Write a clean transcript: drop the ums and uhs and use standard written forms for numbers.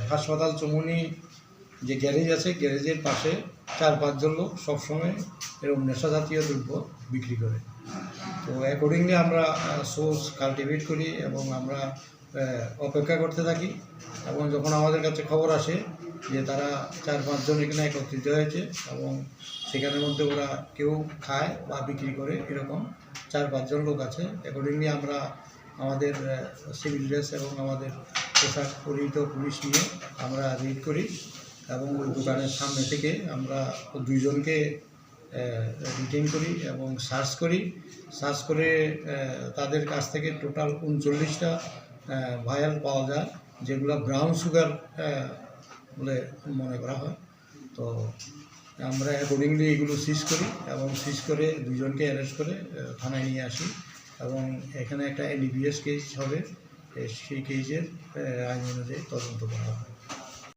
হাসপাতাল চমুনি যে গ্যারেজ আছে, গ্যারেজের পাশে 4-5 জন লোক সবসময় এরকম নেশা জাতীয় দ্রব্য বিক্রি করে। তো অ্যাকর্ডিংলি আমরা সোর্স কাল্টিভেট করি এবং আমরা অপেক্ষা করতে থাকি, এবং যখন আমাদের কাছে খবর আসে যে তারা 4-5 জন এখানে একত্রিত হয়েছে এবং সেখানের মধ্যে ওরা কেউ খায় বা বিক্রি করে, এরকম 4-5 জন লোক আছে, অ্যাকর্ডিংলি আমরা আমাদের সিভিল ড্রেস এবং আমাদের পোশাক পরিহিত পুলিশ নিয়ে আমরা রেড করি এবং ওই দোকানের সামনে থেকে আমরা 2 জনকে ডিটেইন করি এবং সার্চ করে তাদের কাছ থেকে টোটাল 39টা ভায়াল পাওয়া যায়, যেগুলো ব্রাউন সুগার বলে মনে করা হয়। তো আমরা অ্যাকর্ডিংলি এগুলো সিজ করি এবং সিজ করে 2 জনকে অ্যারেস্ট করে থানায় নিয়ে আসি এবং এখানে একটা NDPS কেস হবে, সেই কেসের আইন অনুযায়ী তদন্ত করা হয়।